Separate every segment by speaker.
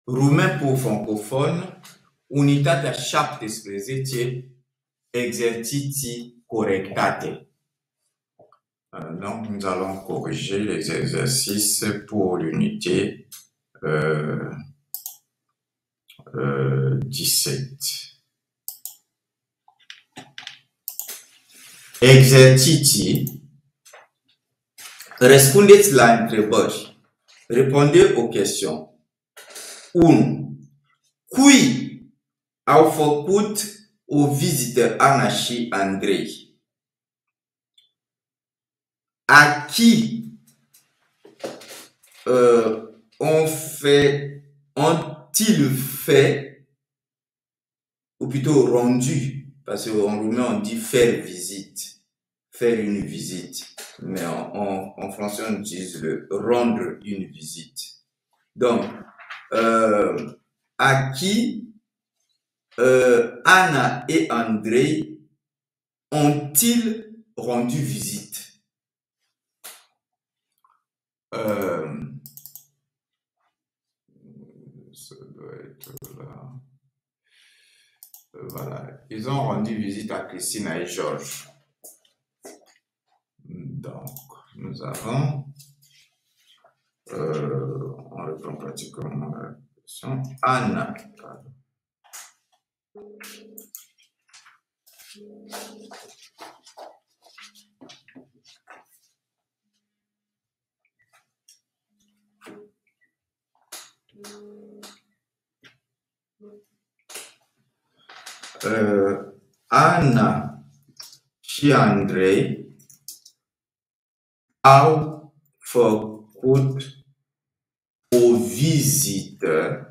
Speaker 1: roumain pour francophone, unitatea 17, exerciții corectate. Donc, nous allons corriger les exercices pour l'unité 17. Exerciții. Răspundeți la întrebări. Répondez aux questions. 1. Cui au făcut o vizită Ana și Andrei? À qui ont-ils fait, ou plutôt rendu, parce qu'en roumain on dit faire visite, faire une visite, mais en français on utilise le rendre une visite. Donc, à qui Anna et Andrei ont-ils rendu visite? Ça doit être là. Voilà. Ils ont rendu visite à Christina et Georges. Donc, nous avons, on reprend pratiquement la question. Anna. Ana și Andrei au făcut o vizită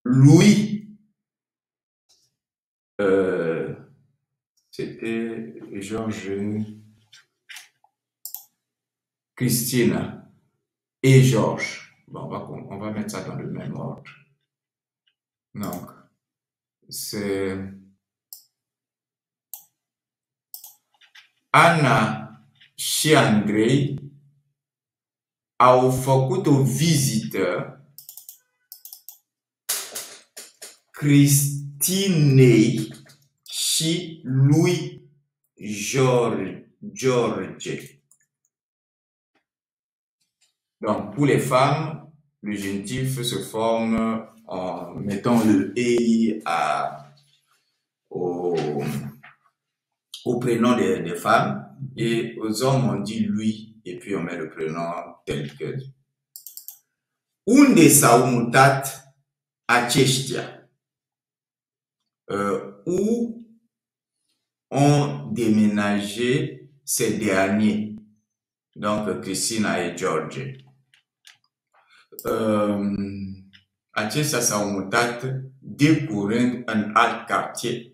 Speaker 1: lui. C'était Georges, Christina et Georges. Bon, on va mettre ça dans le même ordre. Donc, c'est Ana și Andrei au făcut o vizită Cristinei și lui George. Donc, pour les femmes, le genitif se forme en mettant le EI au prénom des femmes, et aux hommes on dit lui et puis on met le prénom tel quel. Unde s-au mutat aceștia? Où ont déménagé ces derniers? Donc Christina et George. Aceștia s-au mutat de curând în alt cartier.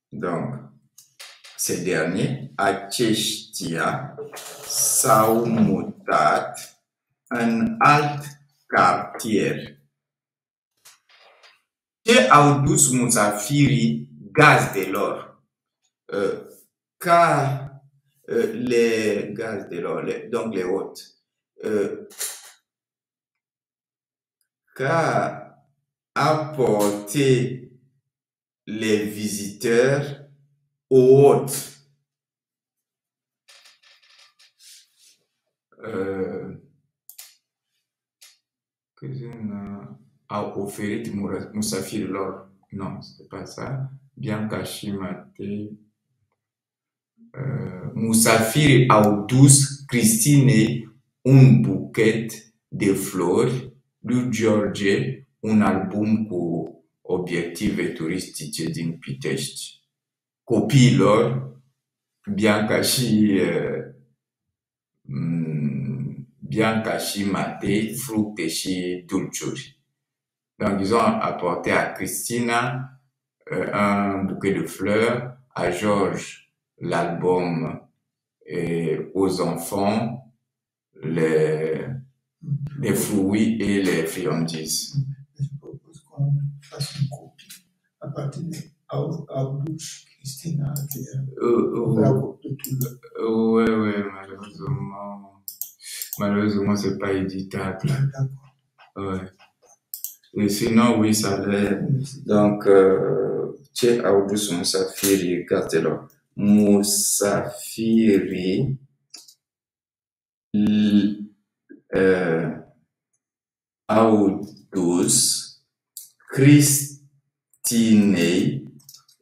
Speaker 1: Donc, ces derniers, aceștia s-au mutat în alt cartier. Ce au dus musafirii gazdelor? Ca les gazdelor, donc les hôtes, qu'a apporté les visiteurs aux hôtes? Au oferit musafirilor. Non, c'est pas ça. Bianca și Matei. Musafiri au dus Cristinei un buchet de flori, lui George un album cu obiective turistice din Pitești. Copiilor, Bianca și Matei, fructe și dulciuri. Donc, ils ont apporté à Christina un bouquet de fleurs, à Georges l'album, et aux enfants les fruits et les friandises.
Speaker 2: Je propose qu'on fasse une copie à partir de Auduc, Christina, qui est la copie de tout le...
Speaker 1: Oui, malheureusement. Malheureusement, c'est pas éditable.
Speaker 2: D'accord.
Speaker 1: Ouais. Et sinon, oui, ça l'est. Donc, tu Audus Musafiri, gatelo. Musafiri, Audus, Christinei,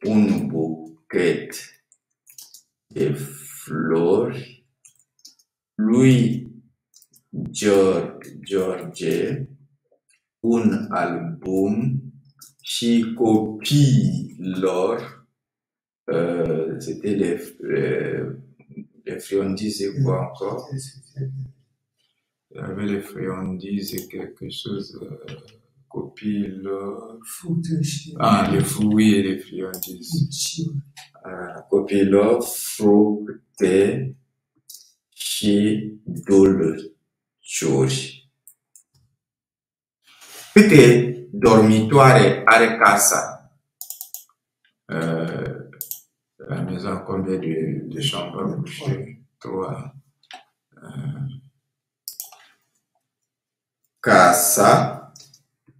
Speaker 1: un bouquet de fleurs, lui, George, un album, și copiilor, c'était les friandises et quoi encore. Il y avait les friandises et quelque chose, copiilor. Ah, les fruits et les friandises. Copiilor, fructe și dulciuri. Câte dormitoare are casa? La maison, combien de chambres à coucher? 3. Casa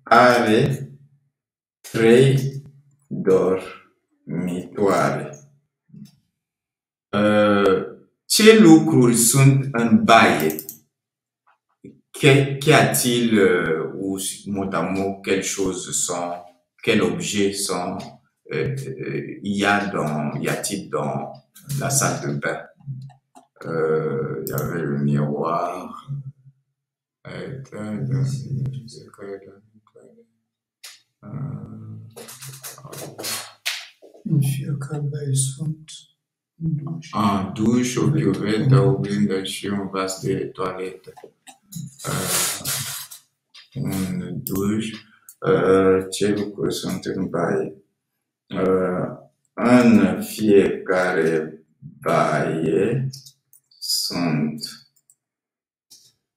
Speaker 1: are 3 dormitoare. Ce lucruri sunt în baie? Qu'y a-t-il ou mot à mot, quelles choses sont, quels objets sont, y a-t-il dans la salle de bain? Il y avait le miroir. En douche, o chiuvetă, oglindă și un vas de toaletă. Un douche, ce lucruri sunt în baie? În fiecare baie sunt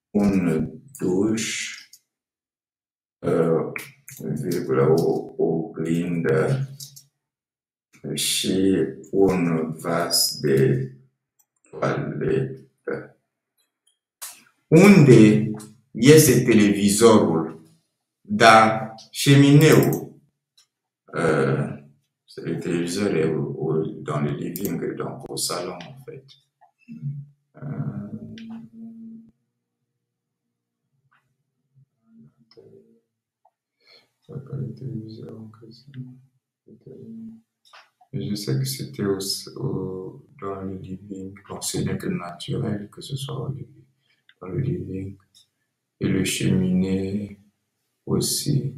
Speaker 1: un duș, o oglindă și un vas de toaletă. Unde este televizorul? Da, șemineul. Le téléviseur est dans le living, donc au salon en fait. Le téléviseur en je sais que c'était dans le living. Bon, ce n'est que naturel que ce soit dans le living. Et le cheminée aussi.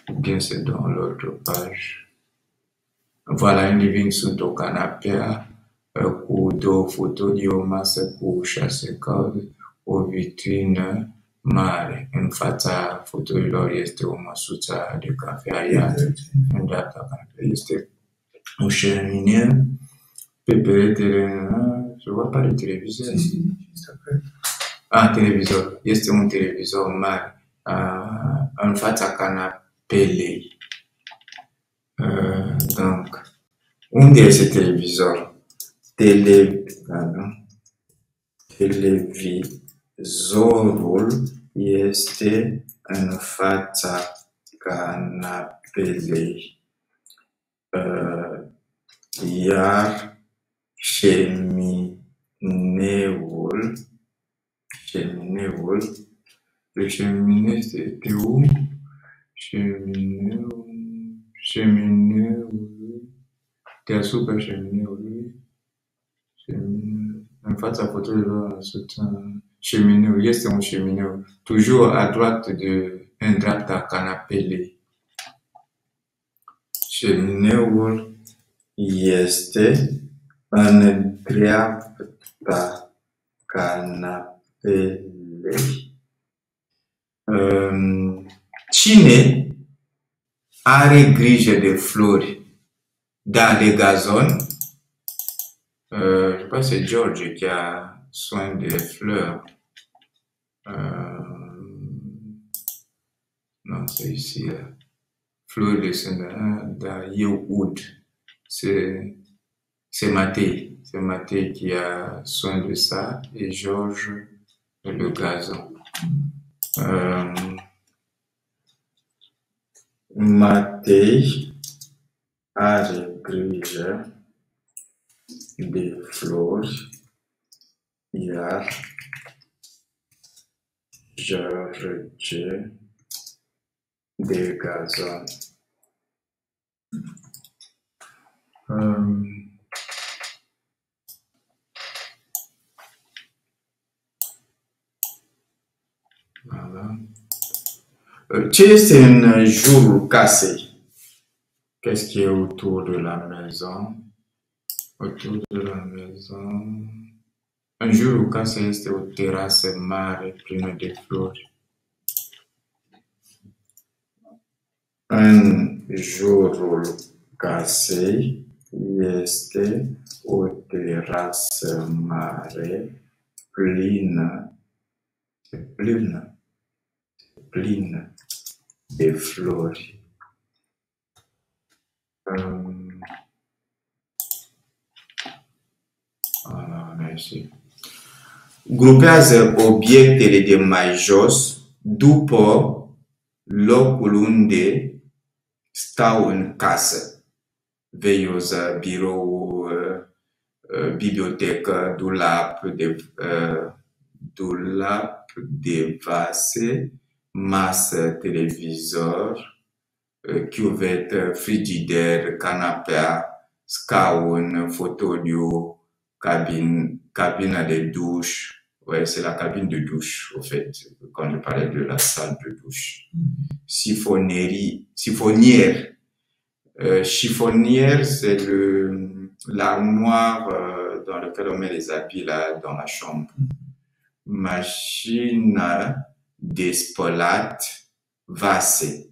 Speaker 1: Ou bien c'est dans l'autre page. Voilà, un living sunt o canapea cu 2 fotolii, o masă cu 6 călduri, o vitrină mare. În fața fotolilor este o măsuță de cafea, iar în dreapta canapea este o șemineu. Pe peretele, je vois pas le téléviseur. Ah, televizor. Este un televizor mare în fața canapelei. Donc, unde este televizor? Televizorul este în fața canapelei. Iar șemineul, le cheminée c'était où? Șemineul, deasupra șemineului, în fața fotolilor sunt șemineul, este un șemineu, toujours à droite în dreapta canapelei. Șemineul este în dreapta canapelei. Cine are grijă de flori? Da, de gazon. Je pense que c'est George qui a soin des fleurs. Non, c'est ici. Fleurs de da Yehoud. C'est Mathé. C'est Mathé qui a soin de ça. Et George le gazon. Matei are grijă de flori, iar George de gazon. Voilà. Ce este în jurul casei? Qu'est-ce qui est autour de la maison? Autour de la maison. În jurul casei este o terasă mare plină de flori. În jurul casei este o terasă mare plină de flori. Merci. Grupează obiectele de mai jos după locul unde stau în casă. Veioză, birou, bibliotecă, dulap de vase, masă, televizor, chiuvetă, frigider, canapea, scaun, fotoliu, cabine de douche. Ouais, c'est la cabine de douche, au fait, quand je parlais de la salle de douche. Chiffonnière. Chiffonnière, c'est l'armoire dans lequel on met les habits là, dans la chambre. Machine d'espolate, vase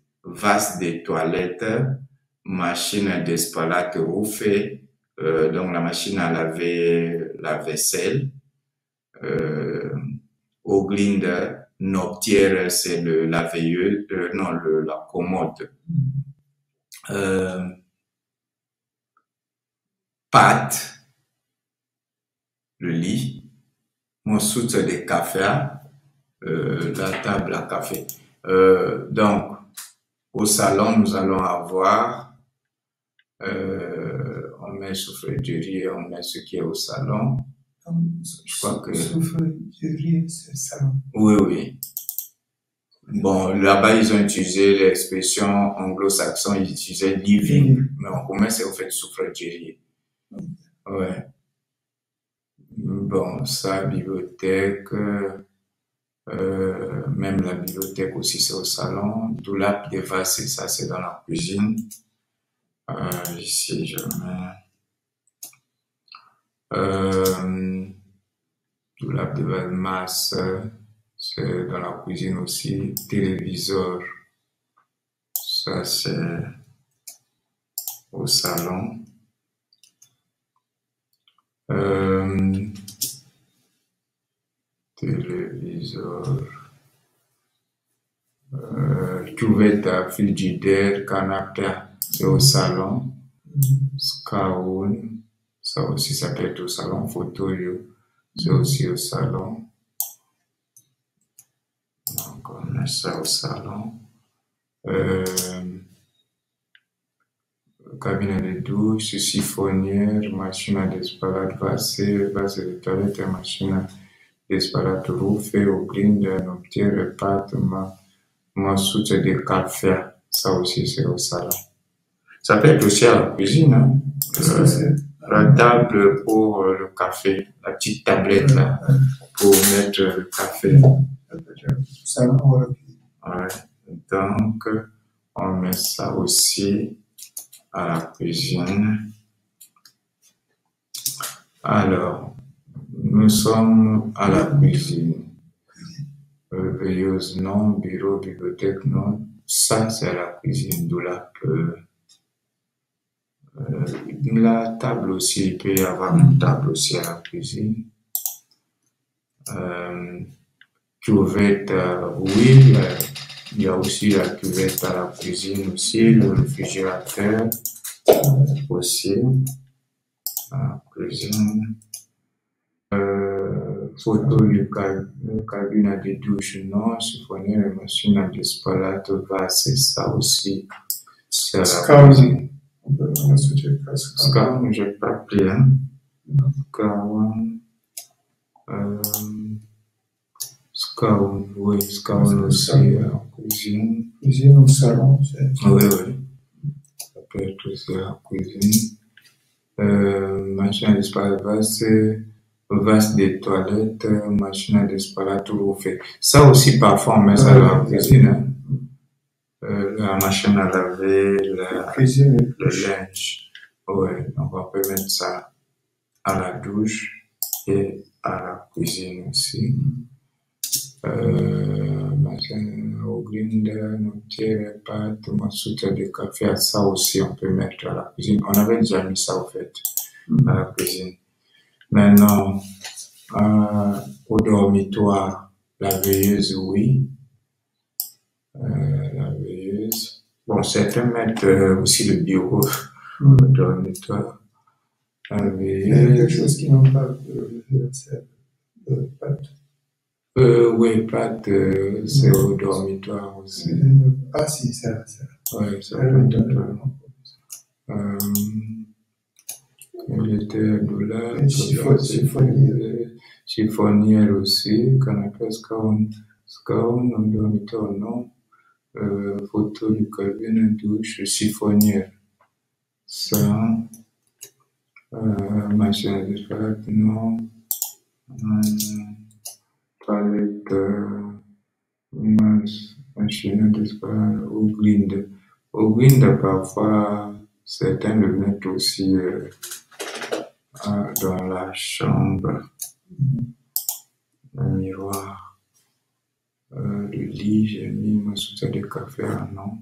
Speaker 1: de toilette, machine d'espolate rufe, donc la machine à laver la vaisselle. Oglinde, noptière, c'est la veilleuse, la commode. Pâte, le lit, mon soute de café, la table à café. Donc, au salon, nous allons avoir, on met souffleterie, on met ce qui est au salon. Je crois que...
Speaker 2: Souffleterie, c'est ça.
Speaker 1: Oui. Bon, là-bas, ils ont utilisé l'expression anglo-saxon, ils utilisaient living, mais en commun, c'est au fait souffleterie. Ouais. Bon, ça, bibliothèque, même la bibliothèque aussi, c'est au salon. Doulap de vase, ça, c'est dans la cuisine. Ici, je mets... doulap de vase, masse, c'est dans la cuisine aussi. Téléviseur, ça, c'est au salon. Téléviseur, cuvette à frigidaire, canapé, c'est au salon. Scaun, ça aussi, ça peut être au salon. Fauteuil, c'est aussi au salon. Donc, on met ça au salon. Cabinet de douche, chiffonnière, machine à despalade, vase de toilette, machine despalade rufe, oglinde, noptière, pâte, massoute de café. Ça aussi, c'est au salon. Ça peut être aussi à la cuisine, hein. La table pour le café, la petite tablette là, pour mettre le café. Ouais. Donc, on met ça aussi à la cuisine. Alors, nous sommes à la cuisine. Veilleuse non, bureau, bibliothèque non. Ça, c'est la cuisine, d'où la table aussi, il peut y avoir une table aussi à la cuisine. Cuvette, oui, il y a aussi la cuvette à la cuisine aussi, le réfrigérateur aussi à la cuisine.
Speaker 3: photo du cabinet de douche, non, chiffonnier, la machine à disparate, c'est ça aussi. C'est la cuisine.
Speaker 2: On a switché à Scrum.
Speaker 3: Scrum, j'ai pas pris, hein. Scrum, oui, Scrum aussi, cuisine.
Speaker 2: Cuisine au salon, c'est.
Speaker 3: Oui, oui. Ça peut être aussi la cuisine. Machine à disparate, c'est vase des toilettes, machine à disparate, tout fait. Ça aussi, parfois, on met ça dans la cuisine, hein. La machine à laver, le linge. Ouais, donc on peut mettre ça à la douche et à la cuisine aussi. Machine au grinder, notier, pâte, massouta de café, ça aussi on peut mettre à la cuisine. On avait déjà mis ça au fait à la cuisine. Maintenant, au dormitoire, la veilleuse, oui. La veilleuse. Bon, certains mettent aussi le bureau au dormitoire. La
Speaker 2: Il y a quelque
Speaker 3: veilleuse.
Speaker 2: chose qui n'ont pas c'est pâte.
Speaker 3: Oui, pâte, c'est au dormitoire aussi.
Speaker 2: Ah si, c'est là.
Speaker 3: Oui, c'est au dormitoire. Il était douleur. Chiffonnière aussi, qu'on appelle scone au dormitoire, non. Photo du cabinet douche, chiffonnière. Ça, machine à disparate, non. Toilette, machine à disparate, au grinder. Au grinder, parfois, certains le mettent aussi dans la chambre. Le miroir, le lit, j'ai mis ma soute de café, non.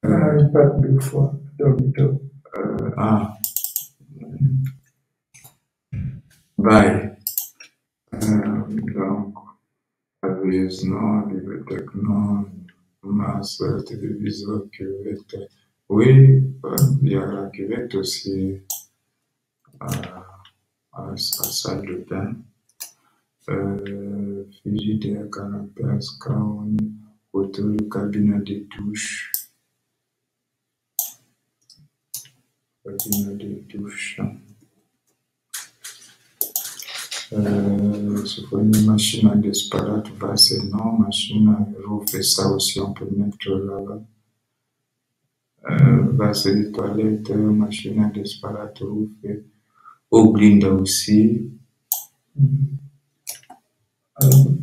Speaker 2: On a une pâte 2 fois, dormitoire.
Speaker 3: Bye. Donc, la veilleuse, non, bibliothèque, non, masse, téléviseur, cuvette. Oui, il y a la cuvette aussi à la salle de bain. Frigidaire, canapé, scone, photo, cabinet de douche. Cabinet de douche. Une machine à disparate, vase, non, machine à refaire ça aussi, on peut mettre là-bas. Vase de toilette, machine à disparate, refaire. Au grinder aussi.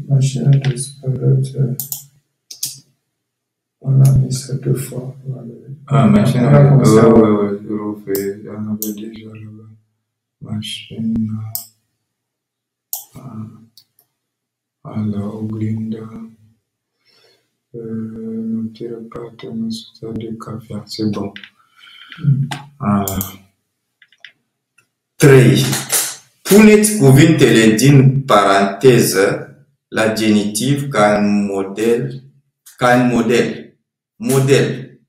Speaker 2: Machine à disparate, on a mis ça 2 fois.
Speaker 3: Machine à refaire, on avait déjà là-bas. Machine au grinder. Noter le pâte, massouta de café, c'est bon.
Speaker 1: Trei. Puneți cuvintele din paranteză la genitiv ca în model. Model.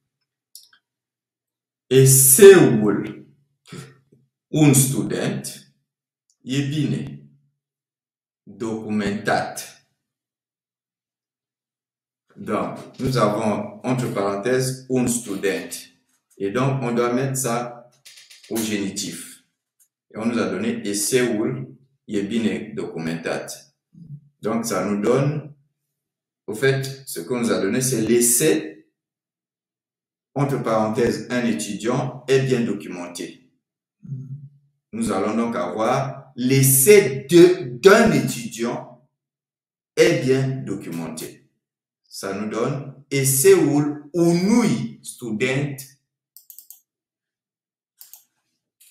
Speaker 1: Eseul un student e bine documentat. Donc, nous avons entre parenthèses un student. Et donc, on doit mettre ça au génitif. Et on nous a donné eseul e bine documentat. Donc, ça nous donne, au fait, ce qu'on nous a donné, c'est l'essai, entre parenthèses, un étudiant est bien documenté. Nous allons donc avoir l'essai d'un étudiant est bien documenté. Ça nous donne eseul unui student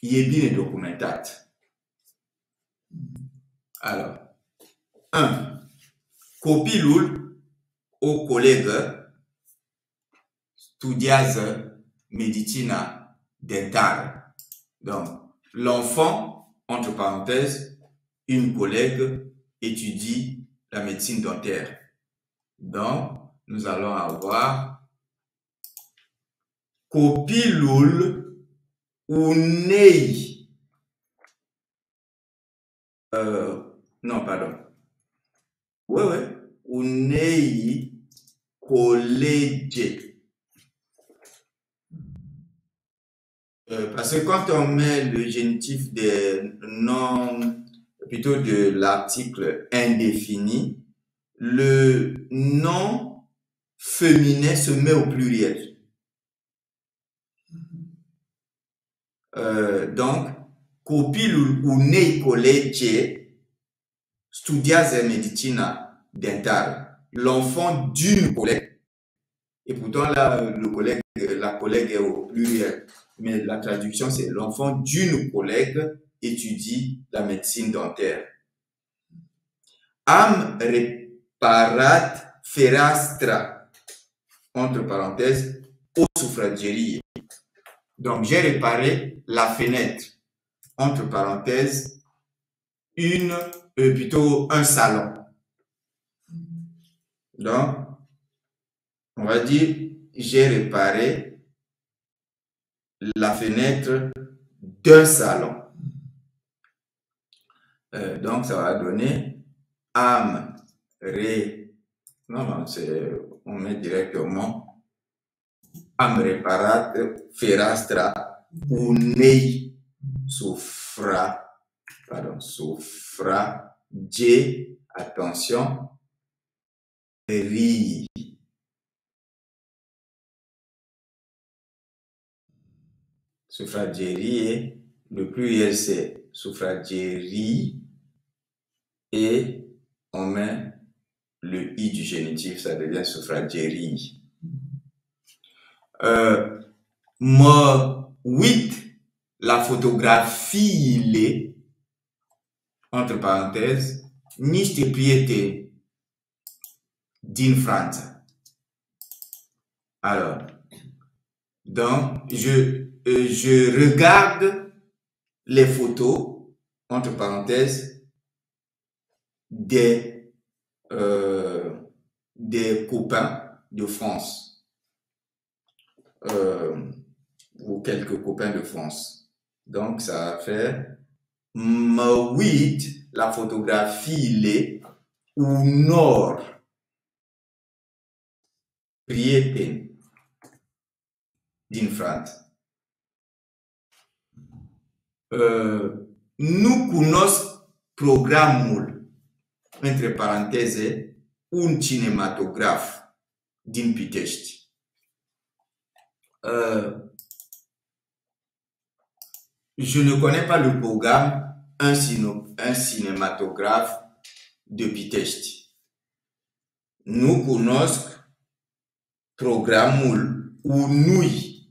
Speaker 1: e bine documentat. Alors, 1. Copilul o colegă studiază medicina dentară. Donc, l'enfant, entre parenthèses, une collègue étudie la médecine dentaire. Donc, nous allons avoir copilul unei Non, pardon. Ouais. Unei college. Parce que quand on met le génitif des noms, plutôt de l'article indéfini, le nom féminin se met au pluriel. Donc, copilul unei colegi studiază medicina dentară. L'enfant d'une collègue. Et pourtant, là, la collègue est au pluriel. Mais la traduction, c'est l'enfant d'une collègue étudie la médecine dentaire. Am reparat fereastra, entre parenthèses, o suffragerie. Donc, j'ai réparé la fenêtre, entre parenthèses, plutôt un salon. Donc, on va dire, j'ai réparé la fenêtre d'un salon. Donc, ça va donner am ré. Non, on met directement am reparat ferastra unei suffrage, attention, ri. Suffragerie, le pluriel c'est suffragerie et on met le i du génitif, ça devient suffragerie. Mă uit la fotografiile, entre parenthèses, niște prieteni din Franța. Alors, donc, je regarde les photos, entre parenthèses, des copains de France. Ou quelques copains de France. Donc, ça fait mă uit la fotografiile unor prieteni din Franța. Nu cunosc programul, între paranteze, un cinematograf din Pitești. Je ne connais pas le programme un cinématographe de Pitești. Nu cunosc programul unui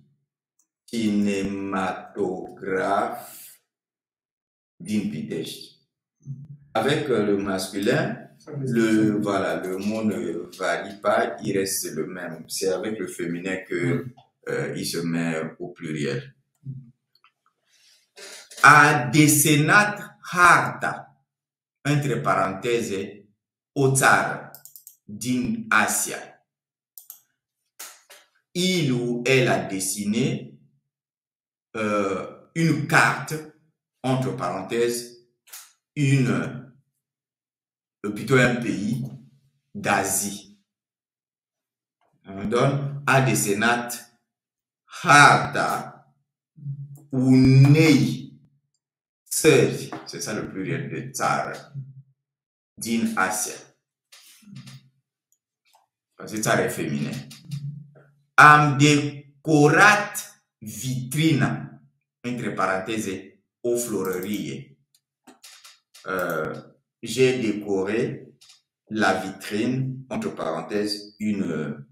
Speaker 1: cinématographe din Pitești. Avec le masculin, le mot ne varie pas, il reste le même. C'est avec le féminin que il se met au pluriel. A desenat harta, entre parenthèses, o țară din Asia. Il ou elle a dessiné une carte, entre parenthèses, plutôt un pays d'Asie. On donne a desenat harta unei țări, c'est ça le pluriel de țară, din Asia. Parce que țară e féminin. Am decorat vitrina, entre parenthèses, o florărie. J'ai décoré la vitrine, entre parenthèses, une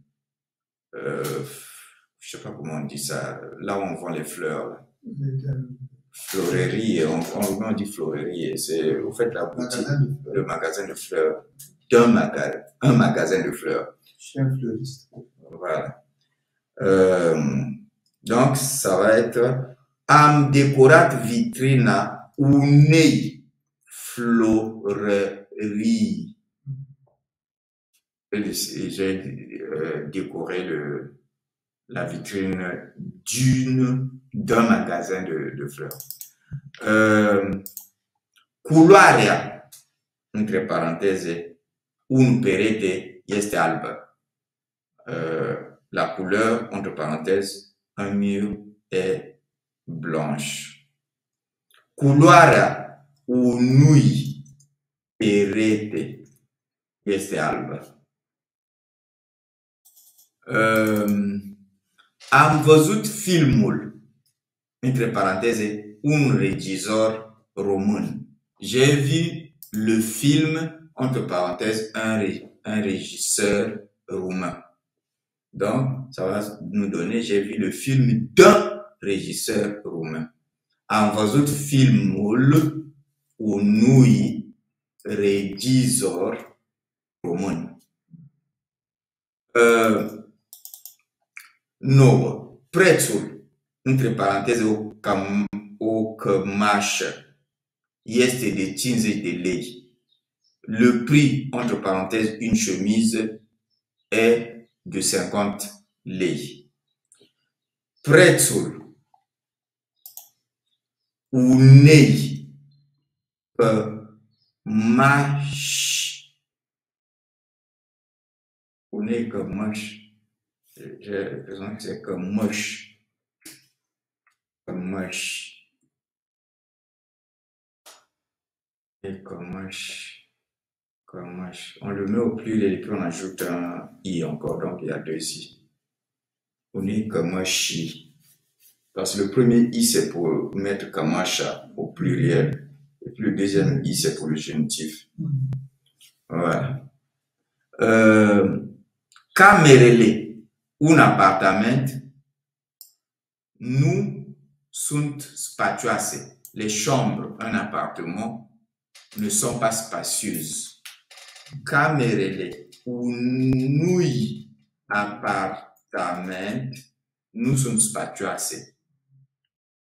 Speaker 1: je sais pas comment on dit ça, là où on vend les fleurs. Là. Florerie, on dit florerie, c'est au fait la boutique, le magasin de fleurs, un magasin de fleurs.
Speaker 2: Chez un fleuriste.
Speaker 1: Voilà. Donc, ça va être am decorat vitrina unei florării. J'ai décoré la vitrine d'un magasin de fleurs. Culoarea, între paranteze, un perete este albă. La couleur, entre parenthèses, un mur est blanche. Culoarea unui perete este albă. Am văzut filmul, între paranteze, un regizor român. J'ai vu le film, entre parenthèses, un régisseur roumain. Donc, ça va nous donner, j'ai vu le film d'un régisseur roumain. Am văzut filmul unui regizor român. 9. Prețul, între paranteze, o cămașă, este de 50 de lei. Le prix, entre parenthèses, une chemise, est de 50 lei. Prețul unei cămași, j'ai l'impression que c'est cămăși. On le met au pluriel et puis on ajoute un i encore, donc il y a 2 i. Unei cămăși. Parce que le premier i c'est pour mettre cămașa au pluriel et puis le deuxième i c'est pour le genitif. Voilà. Camerele, un appartement, nu sunt spacioase. Les chambres, un appartement, ne sont pas spacieuses. Camerele unui appartement nu sunt spacioase.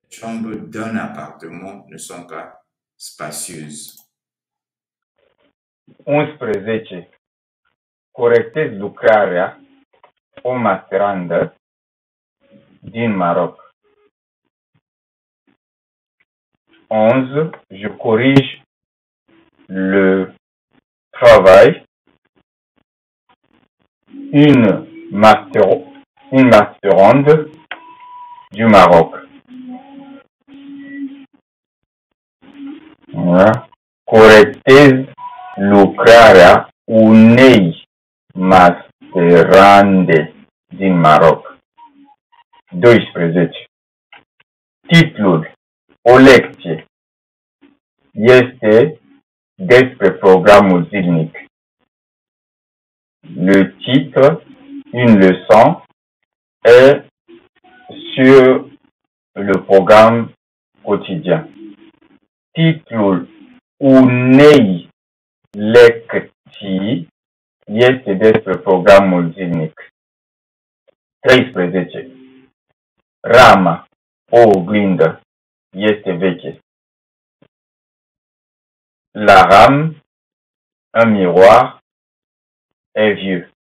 Speaker 1: Les chambres d'un appartement ne sont pas spacieuses.
Speaker 4: 11. Corectez lucrarea o masterandă din Maroc. 11. Je corrige le travail une masterande du Maroc. Voilà. Corectez lucrarea unei masterande din Maroc. 12. Titlul o lecție este despre programul zilnic. Le titre, une leçon, est sur le programme quotidien. Titlul unei lecții este despre programul zilnic. 13. Rama, o oglindă, este veche. La rame, un miroir, est vieux.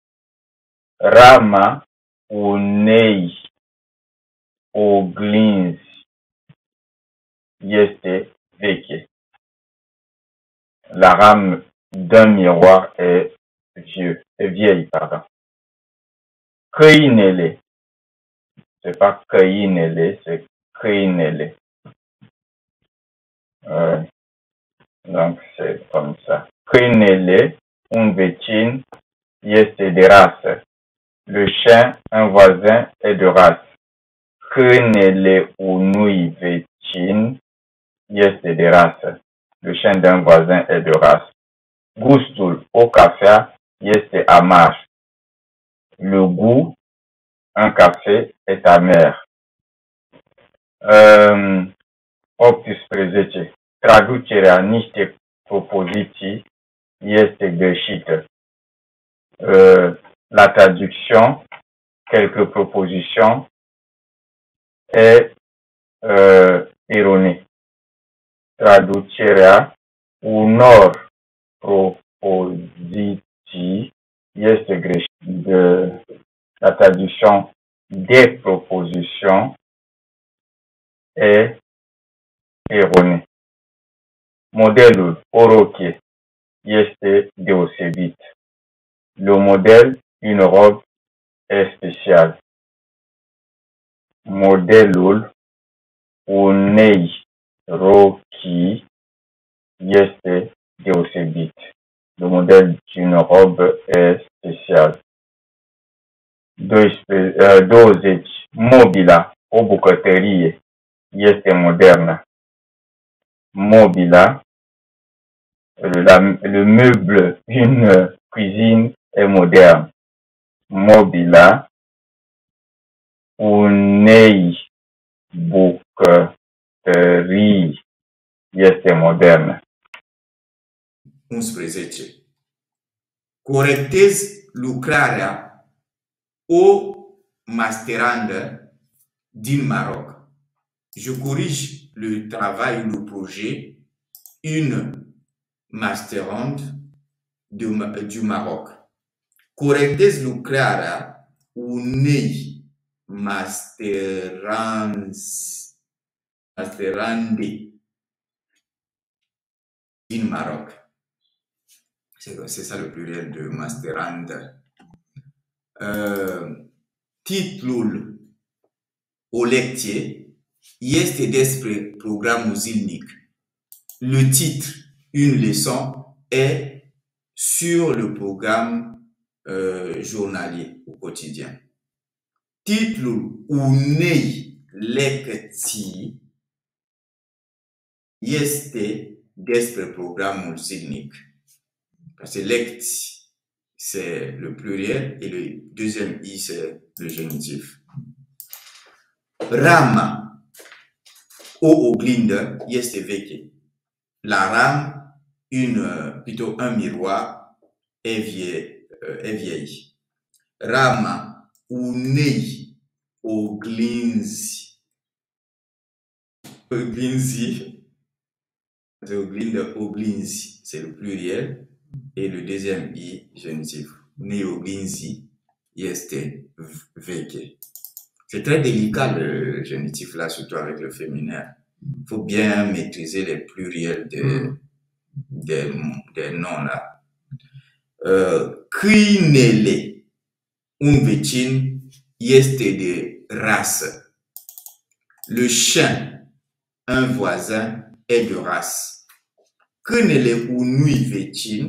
Speaker 4: Rama unei oglinzi este veche. La rame d'un miroir est vieille, pardon. Câinele, c'est pas câinele, c'est câinele. Donc c'est comme ça. Câinele, un vecin, este de rasă. Le chien, un voisin, est de race. Câinele unui vecin este de rasă. Le chien d'un voisin est de race. Gustul, o cafea, este amar. Le goût, un café, est amer. 18. Traducerea niște propoziții este greșită. La traduction, quelques propositions, est erronée. Traducerea unor propoziții este greșită. La traduction des propositions est erronée. Modelul, o rochie, este deosebit. Le modèle d'une robe est spécial. Modelul unei rochii este deosebit. Le modèle d'une robe est spécial. 20. Mobila, o bucătărie, este modernă. Mobila, le meuble d'une cuisine est moderne. Mobila unei bucătării este modernă.
Speaker 1: 11. Corectez lucrarea o masterandă din Maroc. Je corrige le travail ou le projet une masterande du Maroc. Corectez lucrarea unei masterande din Maroc. C'est ça le pluriel de masterande. Titlul o lecție este despre programul zilnic. Le titre, une leçon, est sur le programme journalier ou quotidien. Titlul unei lecții este despre programul zilnic. Parce que lecții, c'est le pluriel et le deuxième i, c'est le génitif. Rama, o oglindă, este veche. La rame, plutôt un miroir, est vieille. Rama unei oglinzi. Oglinzi, c'est le pluriel. Et le deuxième i, génitif. Neoglinzi, este veche. C'est très délicat le génitif là, surtout avec le féminin. Il faut bien maîtriser les pluriels des noms là. Câinele, un vecin, este de race. Le chien, un voisin, est de race. Câinele unui vecin,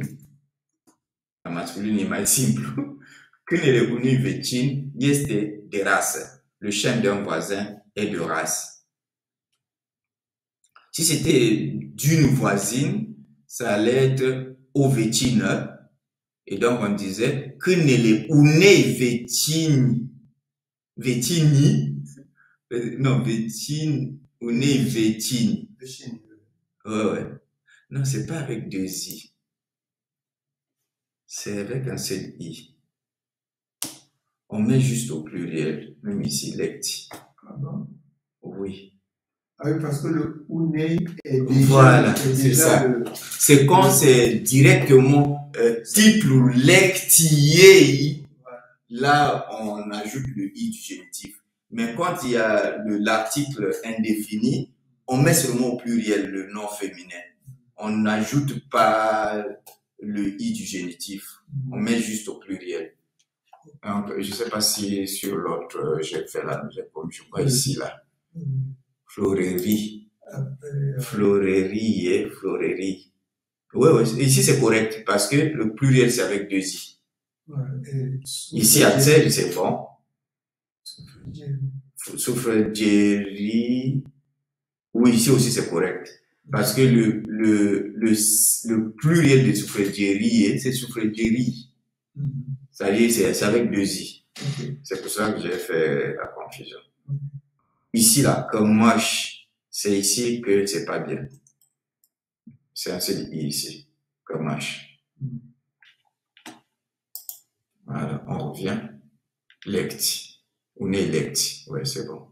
Speaker 1: la masculine est mai simplu. Câinele unui vecin este de race. Le chien d'un voisin est de race. Si c'était d'une voisine, ça allait être o vecină. Et donc on disait câinele unei unei vecini. Ouais. Non, c'est pas avec deux i. C'est avec un seul i. On met juste au pluriel, même ici, lecti.
Speaker 2: Ah bon?
Speaker 1: Oui.
Speaker 2: Ah oui, parce que le unei est déjà.
Speaker 1: Voilà, c'est ça. C'est quand c'est directement titre ou lectier. Là, on ajoute le i du génitif. Mais quand il y a l'article indéfini, on met seulement au pluriel le nom féminin. On n'ajoute pas le i du génitif. On met juste au pluriel. Donc, je ne sais pas si sur l'autre, j'ai fait la même comme je vois ici, là. Florerie. Florerie et florerie. Oui, ici c'est correct parce que le pluriel c'est avec deux i. Ici, Axel, c'est bon. Souffredierie. Oui, ici aussi c'est correct. Parce que le pluriel de souffredierie, c'est souffredierie. C'est-à-dire, c'est avec deux i. C'est pour ça que j'ai fait la confusion. Ici, là, comme moi, c'est ici que c'est pas bien. C'est un seul i ici. Comme H. Voilà, on revient. Lecti. On est lecti. Ouais, c'est bon.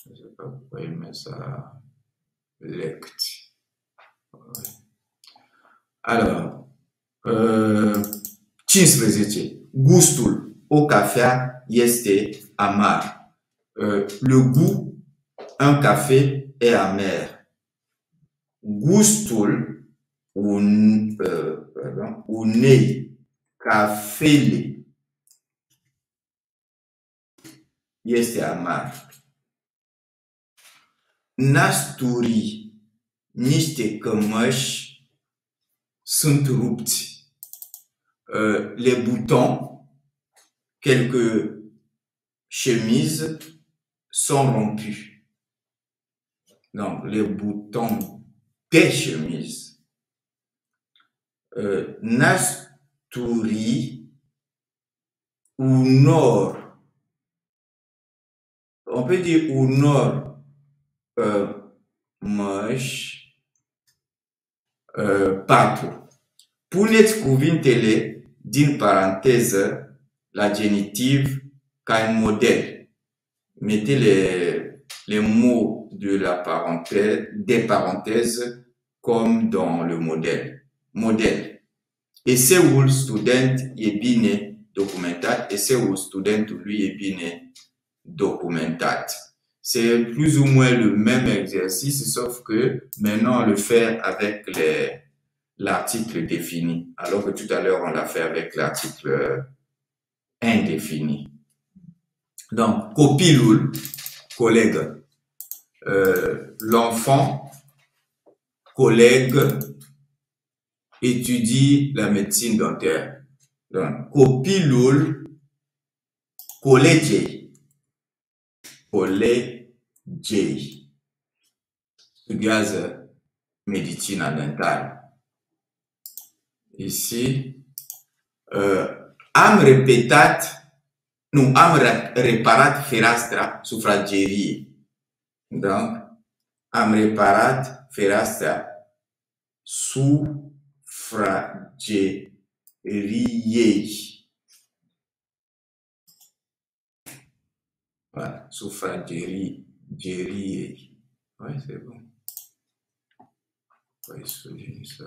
Speaker 1: Je sais pas pourquoi il met ça. Lecti. Ouais. Alors, 15. Gustul o cafea este amar. Le goût, un café est amer. Gustul pardon, une, kafele, este amar. Nasturi, niște cămăși sunt rupți. Les boutons, quelques chemises sont rompus. Donc, les boutons des chemises. Nasturi, au nord. On peut dire au nord, măși, patru. Puneți cuvintele din paranteză la genitiv ca un modèle. Mettez les mots de la parenthèse, des parenthèses comme dans le modèle. Modèle. Eseul student e bine documentat, eseul studentului e bine documentat. C'est plus ou moins le même exercice, sauf que maintenant on le fait avec l'article défini, alors que tout à l'heure on l'a fait avec l'article indéfini. Donc, copilul, collègue, l'enfant, collègue, étudie la médecine dentaire. Donc, copilul, collègue. Colegi studiază medicina dentală. Ici, am reparat fereastra sufrageriei. Donc, am reparat fereastra sufrageriei. Voilà, sufragerie. Ouais, c'est bon. On va souligner ça.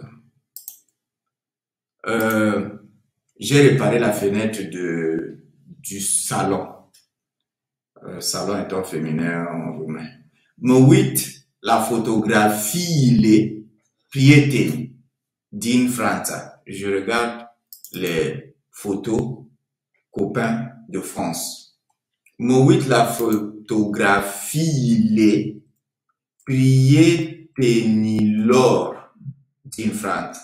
Speaker 1: J'ai réparé la fenêtre du salon. Salon étant féminin en roumain. Mă uit la fotografiile prieteni din Franța. Je regarde les photos copains de France. Mă uit la fotografiile prietenilor din Franța.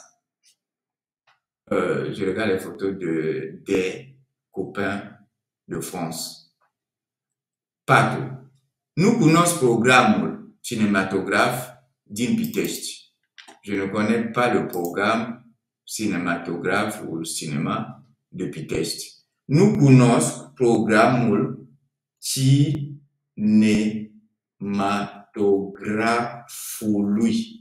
Speaker 1: Je regarde les photos des copains de France. 4. Nu cunosc programul cinématographe din Pitești. Je ne connais pas le programme cinématographe ou le cinéma de Pitești. Nu cunosc programul cinématographe-lui.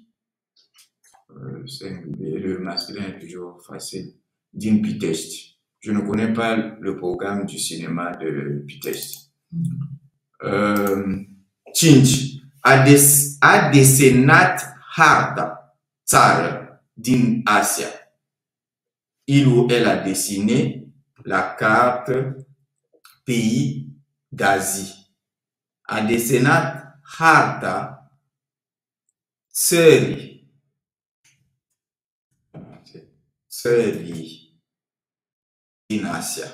Speaker 1: Le masculin est toujours facile. Din Pitești. Je ne connais pas le programme du cinéma de Pitești. 5. A desenat harta țară din Asia. Il ou elle a dessiné la carte pays d'Asie. A desenat harta țării din Asia.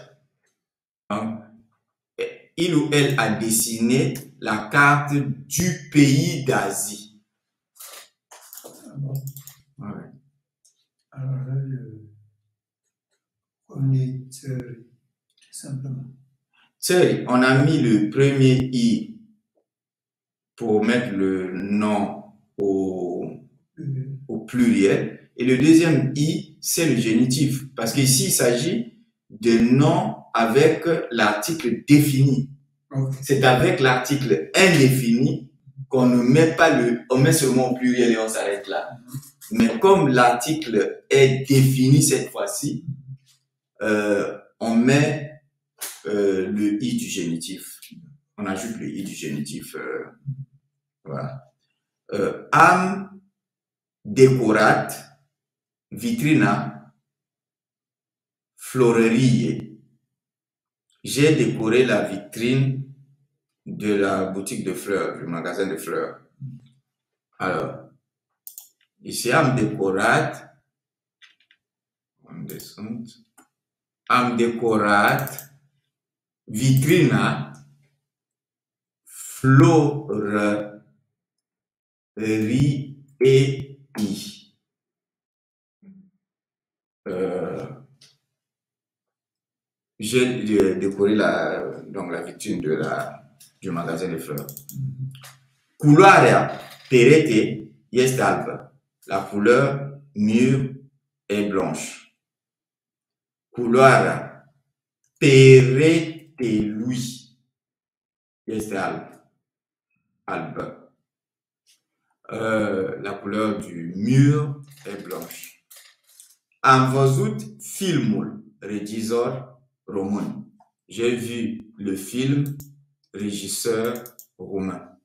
Speaker 1: Il ou elle a dessiné la carte du pays d'Asie. Ouais.
Speaker 2: Alors là, on est simplement.
Speaker 1: On a mis le premier i pour mettre le nom au pluriel. Et le deuxième i, c'est le génitif. Parce qu'ici, il s'agit de nom avec l'article défini.
Speaker 2: Okay.
Speaker 1: C'est avec l'article indéfini qu'on ne met pas on met seulement au pluriel et on s'arrête là. Mais comme l'article est défini cette fois-ci, on met le i du génitif. On ajoute le i du génitif. Voilà. Am decorat vitrina florărie. J'ai décoré la vitrine de la boutique de fleurs, du magasin de fleurs. Alors, ici, am decorat unde sunt? Am decorat vitrina florăriei. J'ai décoré donc la vitrine du magasin de fleurs. Culoarea perete este albă. La couleur mur est blanche. Culoarea peretelui este albă. La couleur du mur est blanche. Am văzut filmul regizor român. J'ai vu le film régisseur roumain.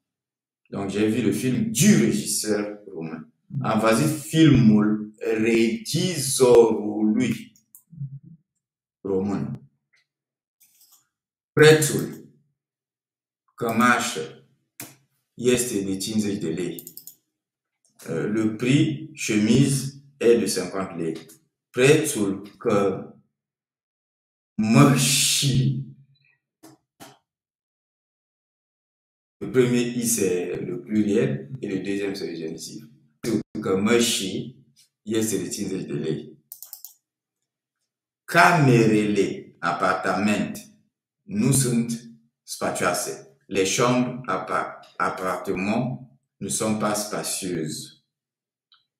Speaker 1: Donc j'ai vu le film du régisseur roumain. Am văzut filmul regizorului român. Prețul cămașă este de 50 de lei. Le prix chemise est de 50 lei. Prețul cămășii. Le premier I c'est le pluriel et le deuxième c'est le génitif. Cămășii este de 50 de lei. Camerele apartament nu sunt spacioase. Les chambres appartement ne sont pas spacieuses.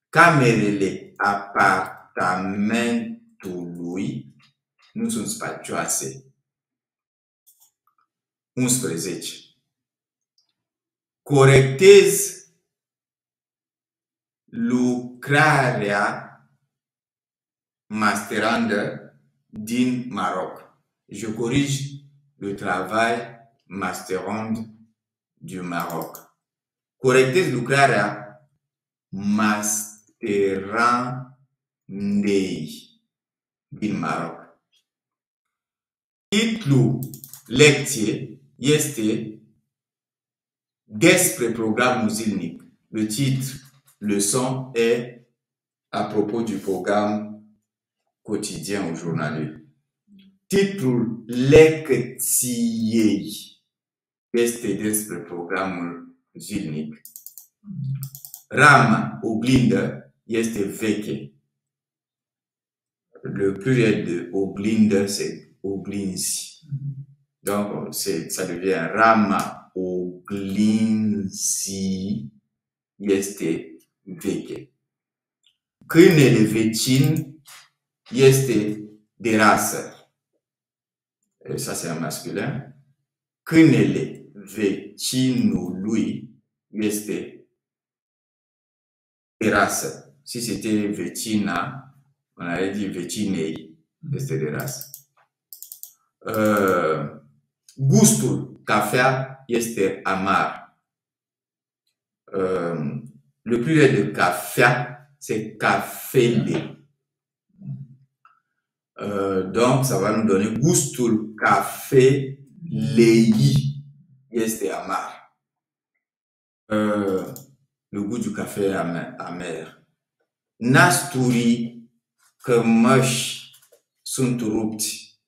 Speaker 1: Camerele apartamentului nu sunt spacioase. 11. Corectez lucrarea masterandă din Maroc. Je corrige le travail masterand du Maroc. Corectez lucrarea masterandei din Maroc. Titlul lecției este despre programul zilnic. Le titre, leçon, est à propos du programme quotidien ou journalier. Titlul lecției este despre programul zilnic. Rama, oglindă, este veche. Le pluriel de oglindă, c'est oglinzi. Donc, ça devient rama oglinzi este veche. Câinele vecin este de rasă. Ça, c'est un masculin. Câinele vecinului este de rasă. Si c'était vecina, on aurait dit vecinei, este de rasă. Gustul cafea este amar. Le pluriel de cafea, c'est cafele. Donc, ça va nous donner gustul cafelei este amar. Le goût du café est amer. Nasturii cămăși sunt rupti.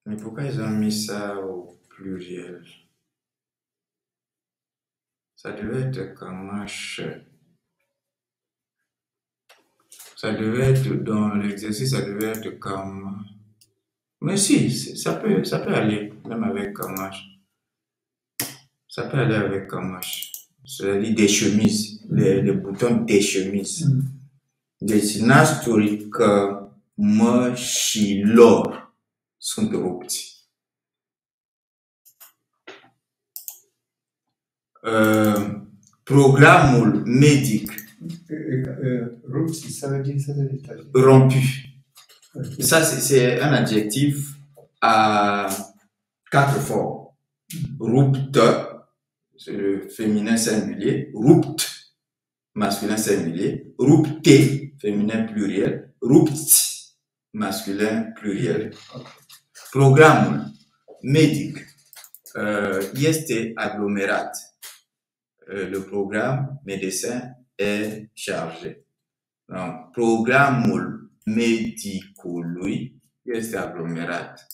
Speaker 1: Mais pourquoi ils ont mis ça au pluriel? Ça devait être cămăși. Ça devait être dans l'exercice, ça devait être comme. Mais si, ça peut aller, même avec cămăși. Ça peut aller avec cămăși. C'est-à-dire des chemises, les boutons des chemises. Deci nasturii cămășilor sunt rupti. Programul medic.
Speaker 2: Rupti, ça veut dire ça de l'étage.
Speaker 1: Rompu. Ça, c'est un adjectif à 4 formes. Rupt, c'est le féminin singulier. Rupt, masculin singulier. Rupte, féminin pluriel. Rupt, masculin pluriel. Programul medic este aglomerat. le programme médecin est chargé. Donc, programul medicului este aglomerat.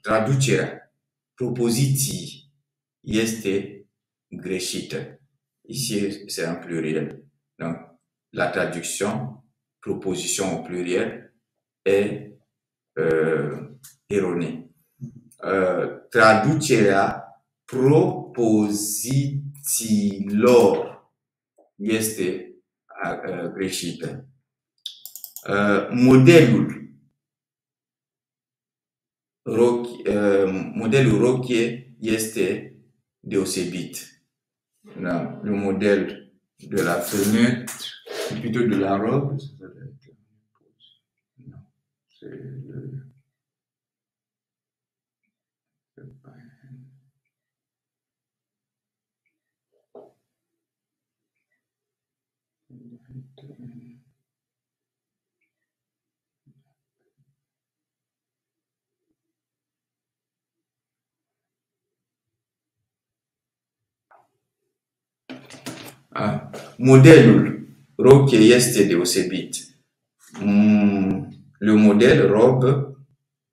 Speaker 1: Traducerea propoziții este greșită. Ici, c'est un pluriel. Donc, la traduction, proposition au pluriel, est erronée. Traducerea propozițiilor este greșită. Modelul rochie este deosebit. Non, le modèle de la fenêtre, plutôt de la robe, non, c'est le... Modelul rochie este deosebit. Le modèle robe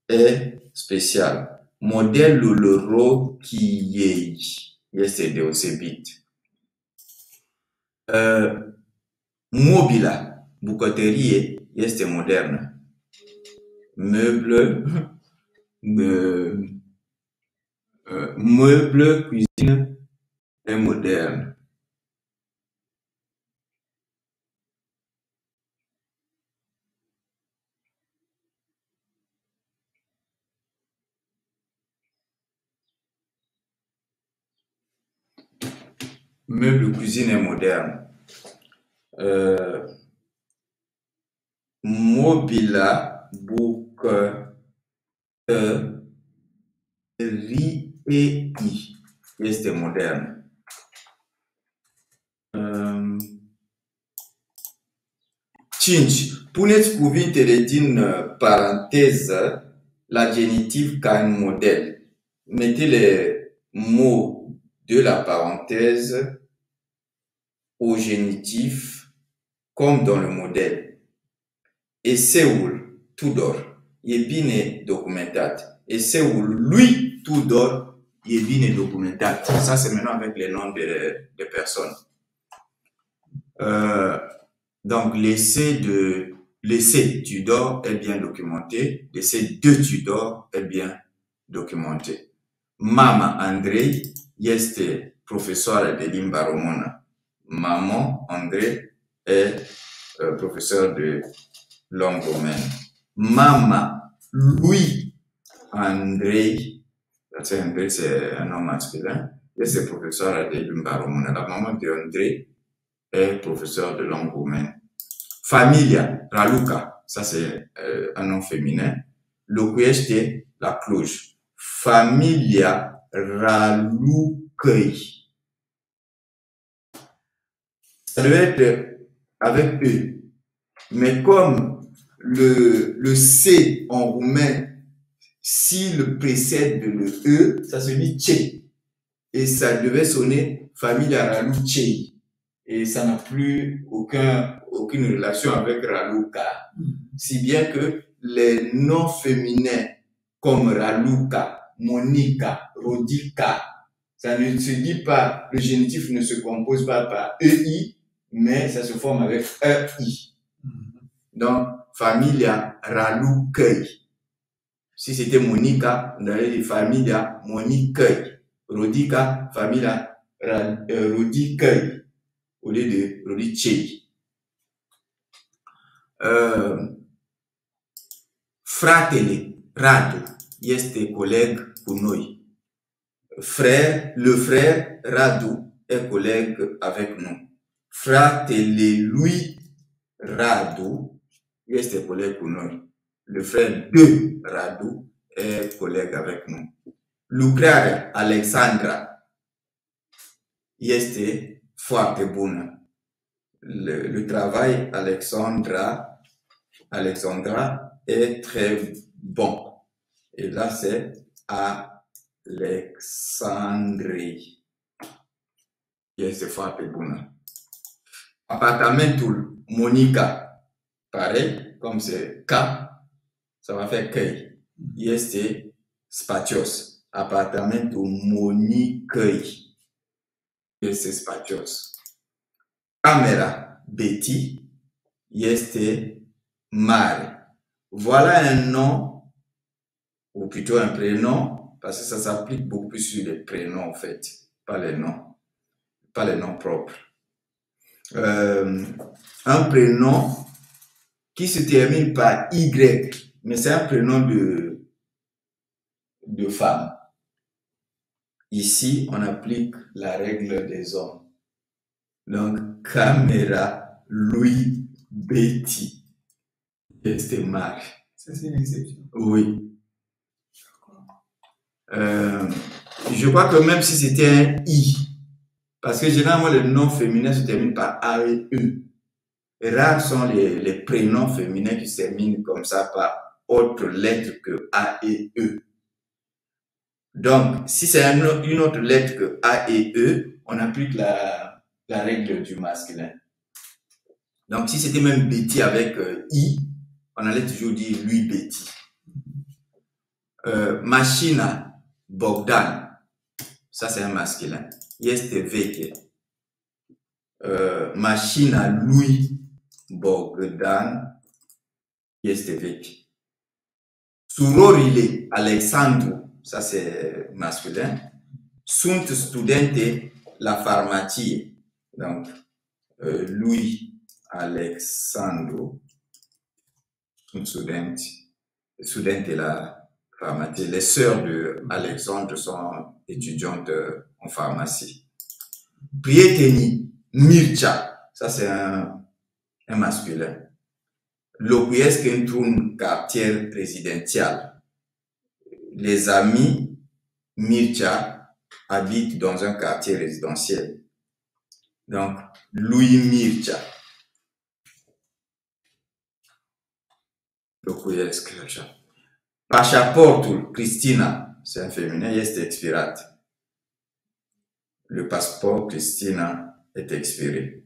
Speaker 1: est spécial. Modelul rochiei este deosebit. Mobila, bucătărie, este modernă. Meuble, cuisine est moderne. Meuble cuisine est moderne. Mobila bucătăriei este modern. Cinci. Puneți cuvintele din paranteză la genitiv ca un modèle. Mettez les mots de la parenthèse au génitif comme dans le modèle. Eseul Tudor e bine documentat. Eseul lui Tudor e bine documentat. Ça, c'est maintenant avec les noms de personnes. Donc, l'essai Tudor est bien documenté. L'essai de Tudor est bien documenté. Mama Andrei este profesoară de limba română. Maman Andrei est professeur de langue romaine. Mama lui Andrei, Andrei c'est un nom masculin, este profesoară de limba română. La maman de Andrei est professeur de langue romaine. Familia Raluca, ça c'est un nom féminin, locuiește la Cluj. Familia Ralucăi. Ça doit être avec E. Mais comme le C en roumain, s'il précède le E, ça se dit Tche. Et ça devait sonner Familia Ralucei. Et ça n'a plus aucune relation avec Raluca. Si bien que les noms féminins comme Raluca, Monica, Rodica, ça ne se dit pas, le génitif ne se compose pas par EI, mais ça se forme avec EI. Donc, Familia Ralucăi. Si c'était Monica, on aurait dit Familia Monicăi. Rodica, Familia Rodicăi, au lieu de Rodicei. Fratele Radu este coleg cu noi. Le frère Radu est collègue avec nous. Fratele lui Radu este coleg cu noi. Le frère de Radu est collègue avec nous. Lucrarea Alexandra este foarte bună. Le travail Alexandra est très bon. Et là, c'est Alexandrie. este foarte bună. Apartamentul Monica, pareil, comme c'est K, ça va faire căi. Este spațios. Apartamentul Monicăi este spațios. Camera Betty este mare. Voilà un nom, ou plutôt un prénom, parce que ça s'applique beaucoup plus sur les prénoms en fait, pas les noms propres. Un prénom qui se termine par Y, mais c'est un prénom de femme. Ici, on applique la règle des hommes. Donc, Caméra Louis Betty. Este mare.
Speaker 2: Ça, c'est une exception.
Speaker 1: Oui. Je crois que même si c'était un I, parce que généralement les noms féminins se terminent par A et E. Rares sont les prénoms féminins qui se terminent comme ça par autre lettre que A et E. Donc, si c'est une autre lettre que A et E, on applique la règle du masculin. Donc, si c'était même Betty avec I, on allait toujours dire lui Betty. Machina Bogdan, ça c'est un masculin. Este veche. Machina lui Bogdan, este veche. Surorile Alexandru, ça c'est masculin. Sunt studente la farmacie. Donc, lui Alexandru, sunt studente la pharmacie. Les sœurs de Alexandre sont étudiantes en pharmacie. Prieteni Mircea, ça c'est un masculin. Locuiesc într-un quartier résidentiel. Les amis Mircea habitent dans un quartier résidentiel. Donc, lui Mircea. Locuiesc așa. Pașaportul Cristina, c'est un féminin, este expirat. Le passeport Cristina est expiré.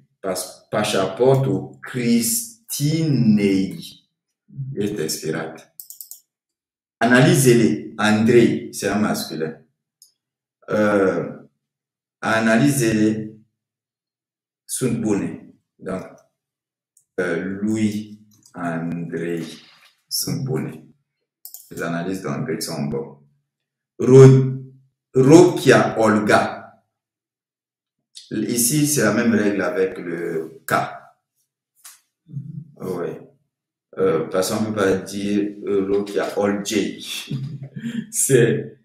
Speaker 1: Pașaportul Cristinei est expirat. Analysez-les. Andrei, c'est un masculin. Analysez-les. Sunt bune. Donc, lui, Andrei, sunt bune. Les analyses d'Andrei sont bonnes. Rokia Olga. Ici, c'est la même règle avec le K. Oui. Parce qu'on ne peut pas dire Rokia Oljay. C'est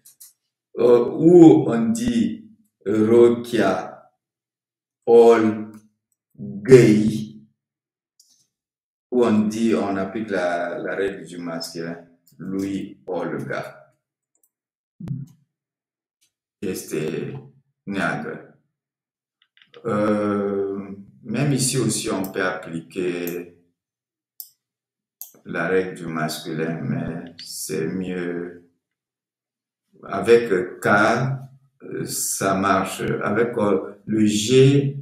Speaker 1: où on dit Rokia Olgay, où on applique la règle du masculin. Lui Olga. Este neagră. Même ici aussi, on peut appliquer la règle du masculin, mais c'est mieux. Avec K, ça marche. Avec le G,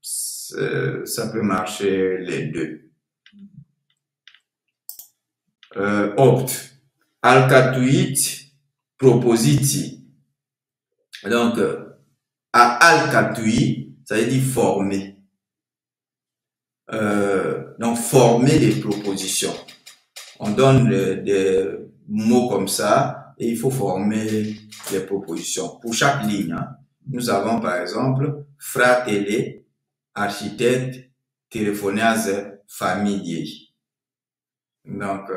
Speaker 1: ça peut marcher les deux. Opt. Alcatuit propositi. Donc, à alcatui, ça veut dire former. Donc, former des propositions. On donne des mots comme ça et il faut former des propositions. Pour chaque ligne, hein, nous avons par exemple fratele, architecte, telefonează familiei. Donc,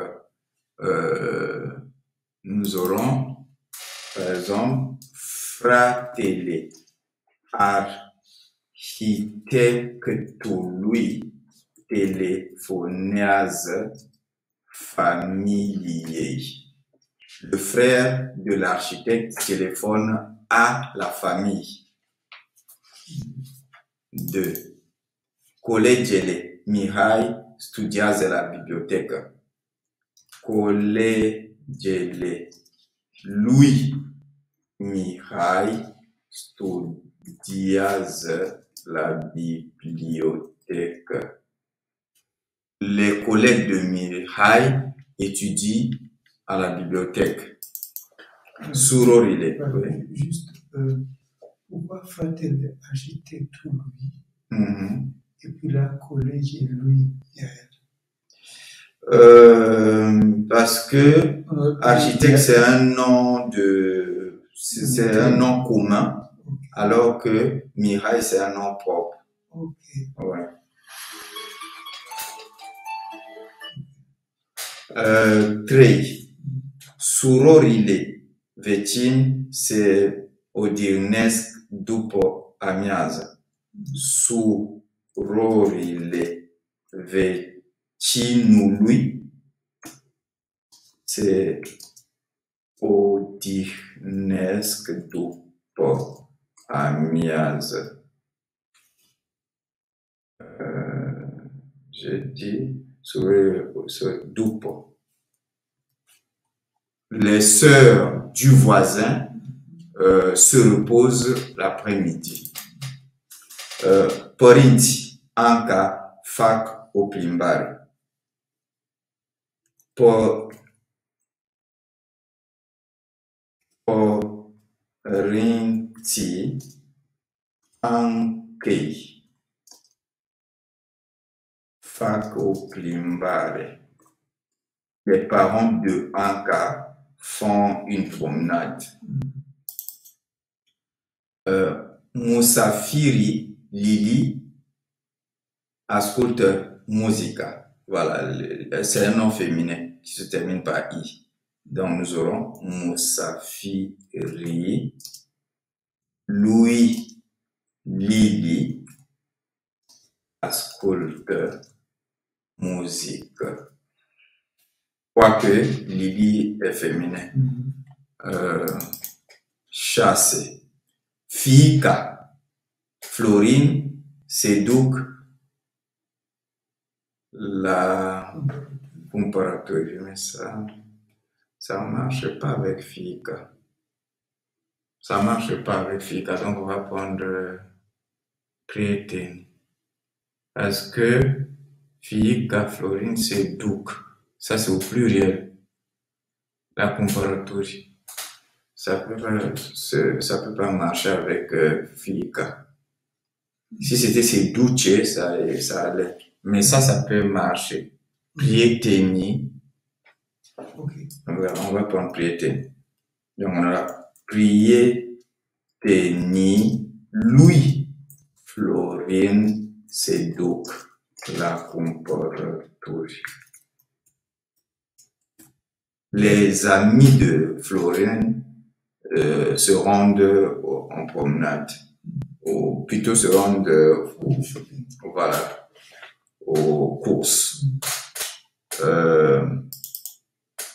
Speaker 1: nous aurons par exemple fratele arhitectului telefonează familiei. Le frère de l'architecte téléphone à la famille. 2. Colegele Mihai studiază la bibliotecă. Colegele lui Mihai studiază la bibliothèque. Les collègues de Mihai étudient à la bibliothèque. Surorile.
Speaker 2: Juste, pourquoi fratelli architecte lui, et puis la collègue et lui,
Speaker 1: parce que architecte c'est un nom c'est un nom commun, alors que Mihai c'est un nom propre. Ouais. Trei. Surorile vecin se odihânesc după amiază. Surorile vecinului se odihnesc după amiază. J'ai dit după. Les sœurs du voisin se reposent l'après-midi. Părinții Anca fac o plimbare. Părinții Ancăi fac o plimbare. Les parents de Anka font une promenade. Musafiri Lili asculte musica. Voilà, c'est un nom féminin qui se termine par I. Donc nous aurons Musafiri, lui, Lili asculte musique. Quoique Lili est féminin. Chasse. Fica. Florine séduc la comparatoire. Mais ça marche pas avec Fica. Ça marche pas avec Fica. Donc on va prendre Prieten. Parce que Fica, Florine séduc. Ça, c'est au pluriel. La comparatoire. Ça peut pas marcher avec Fica. Si c'était seduce, ça allait. Mais ça peut marcher. Prieteni.
Speaker 2: Okay.
Speaker 1: On va prendre Prieteni. Donc, on a Prieteni, lui, Florine, séduc, la comparatoire. Les amis de Florine se rendent en promenade, ou plutôt se rendent aux courses.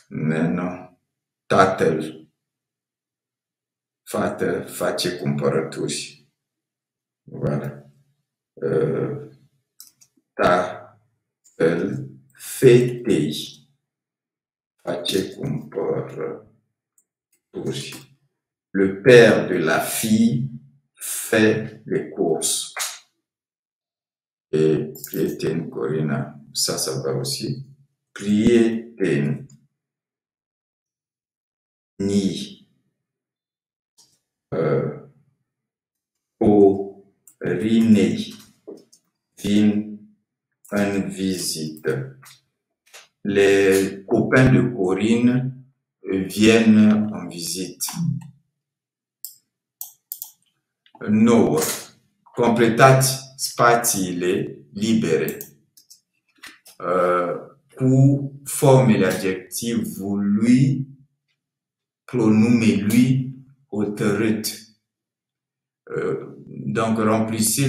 Speaker 1: Maintenant, tatăl face cumpărături. Voilà. Tatăl fetei face cumpărături. Le père de la fille fait les courses. Et Prieten, Corina, ça va aussi. Prieten, ni, Corinei, vin en visite. Les copains de Corinne viennent en visite. 9. Completați spațiile libere cu formele adjectivului, pronumelui hotărât. Donc, remplissez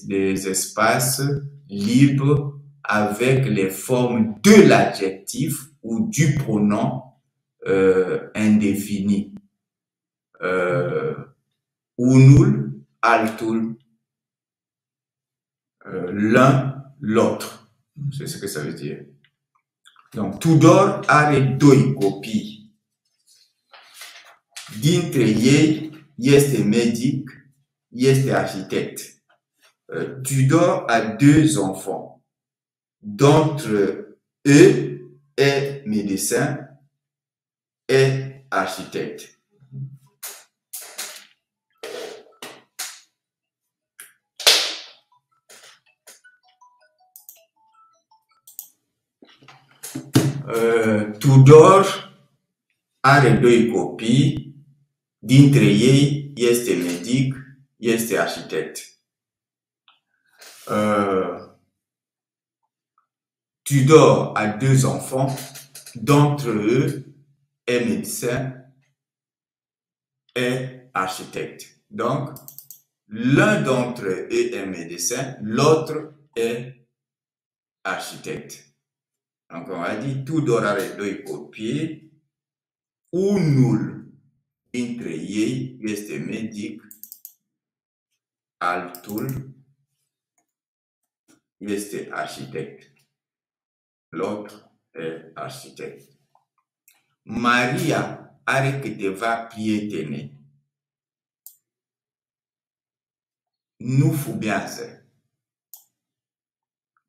Speaker 1: les espaces libres avec les formes de l'adjectif ou du pronom indéfini. Unul, altul, l'un, l'autre. C'est ce que ça veut dire. Donc, Tudor are 2 copii. Dintre ei este medic, este arhitect. Tudor a 2 enfants. D'entre eux est médecin et architecte. Tudor are 2 copii, dintre ei este medic, este architect. Tudor a 2 enfants, d'entre eux est médecin et architecte. Donc, l'un d'entre eux est médecin, l'autre est architecte. Donc, on a dit Tudor are 2 copii, unul dintre ei este medic, altul este architect. L'autre est architect. Maria are câteva prietene. Nu fumează.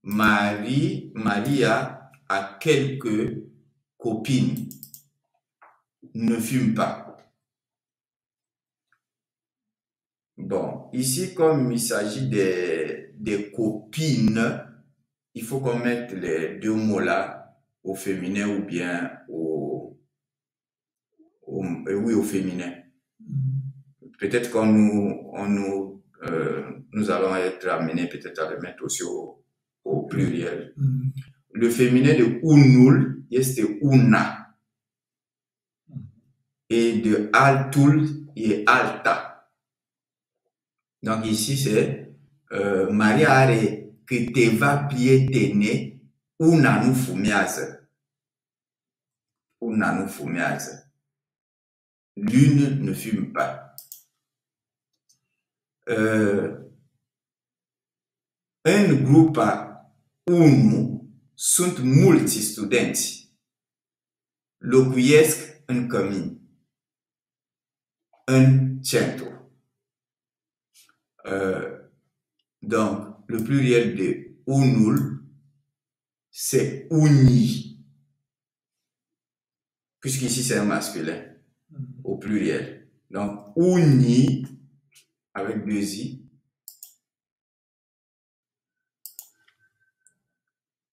Speaker 1: Maria a quelques copines. Ne fume pas. Bon, ici, comme il s'agit des copines, il faut qu'on mette les 2 mots-là au féminin ou bien au féminin. Peut-être que nous allons être amenés peut-être à le mettre aussi au pluriel. Le féminin de unul este una. Et de altul est alta. Donc ici c'est Maria are câteva prietene, una nu fumează. Una nu fumează. L'une ne fume pas. În grupa 1 sunt mulți studenți. Locuiesc în cămin. În centru. Donc, le pluriel de unul, c'est uni. Puisqu'ici c'est un masculin, au pluriel. Donc, uni, avec 2 i.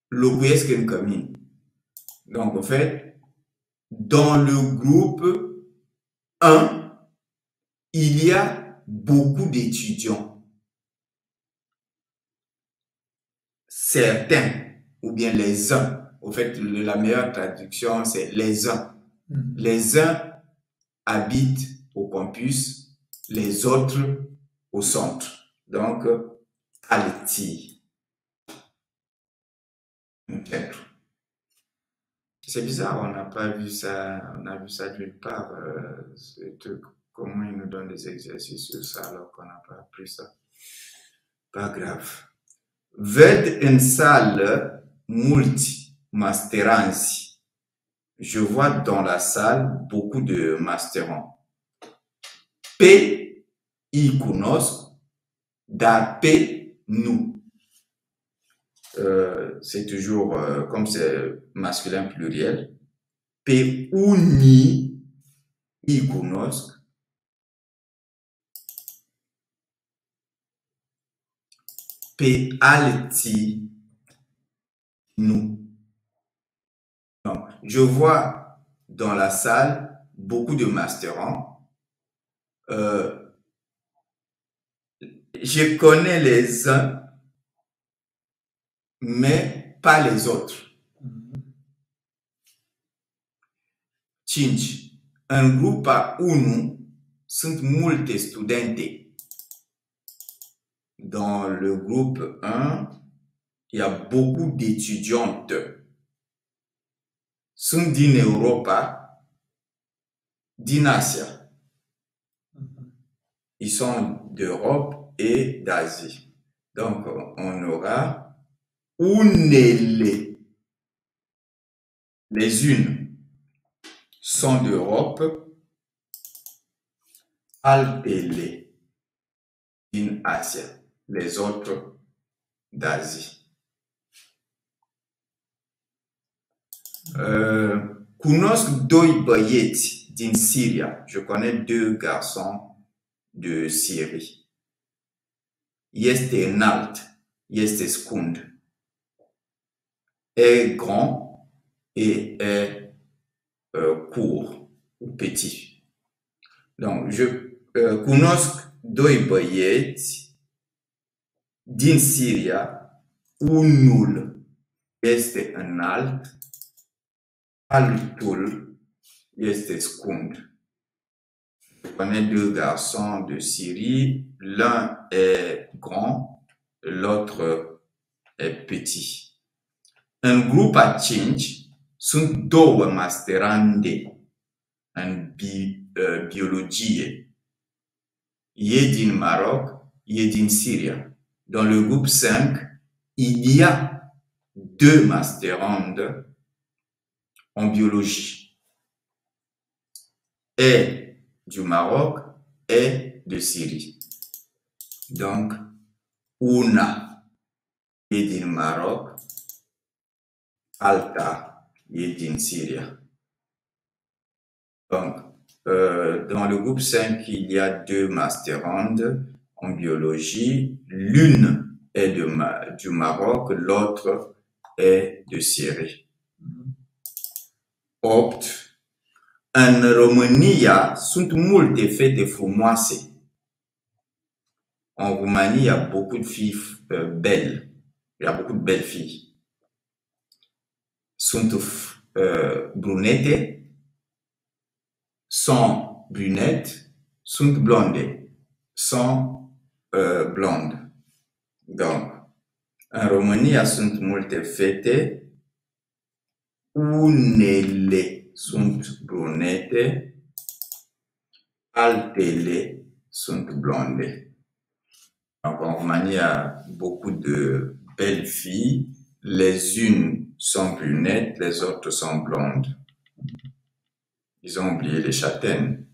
Speaker 1: Locuiesc în cămin. Donc, en fait, dans le groupe 1, il y a beaucoup d'étudiants. Certains, ou bien les uns. Au fait, la meilleure traduction, c'est les uns. Les uns habitent au campus, les autres au centre. Donc, alti. C'est bizarre, on n'a pas vu ça, on a vu ça nulle part, ce truc. Comment ils nous donnent des exercices sur ça alors qu'on n'a pas appris ça? Pas grave. Ved în sală mulți masteranți. Je vois dans la salle beaucoup de masterants. Pe îi cunosc, dar pe nu. C'est toujours, comme c'est masculin pluriel, pe unii îi cunosc, pe alții nu. Donc, je vois dans la salle beaucoup de masterants. Je connais les uns, mais pas les autres. 5. În grupa 1 sunt multe studente. Dans le groupe 1, il y a beaucoup d'étudiantes. Sunt din Europa, din Asia. Ils sont d'Europe et d'Asie. Donc, on aura unele. Les unes sont d'Europe, altele din Asia. les autres d'Asie. Cunosc doi băieți din Syria. Je connais 2 garçons de Syrie. Este înalt, este scund. Est grand et est court ou petit. Donc, je cunosc 2 băieți din Syria. Unul este înalt, altul este scund. Je connais 2 garçons de Syrie. L'un est grand, l'autre est petit. În grupa 5 sunt 2 masterande în biologie. E din Maroc, e din Syria. Dans le groupe 5, il y a 2 masterandes en biologie. Et du Maroc et de Syrie. Donc, una e din Maroc, alta e din Syria. Donc, dans le groupe 5, il y a 2 masterandes en biologie. L'une est du Maroc, l'autre est de Syrie. 8. În România sunt multe fete frumoase. En Roumanie, il y a beaucoup de filles belles. Il y a beaucoup de belles filles. Sunt brunete, sont brunettes, sunt blonde, sont blondes. Donc, în România sunt multe fete, unele sunt brunete, altele sunt blonde. Donc, en Roumanie, il y a beaucoup de belles filles. Les unes sont brunettes, les autres sont blondes. Ils ont oublié les châtaignes.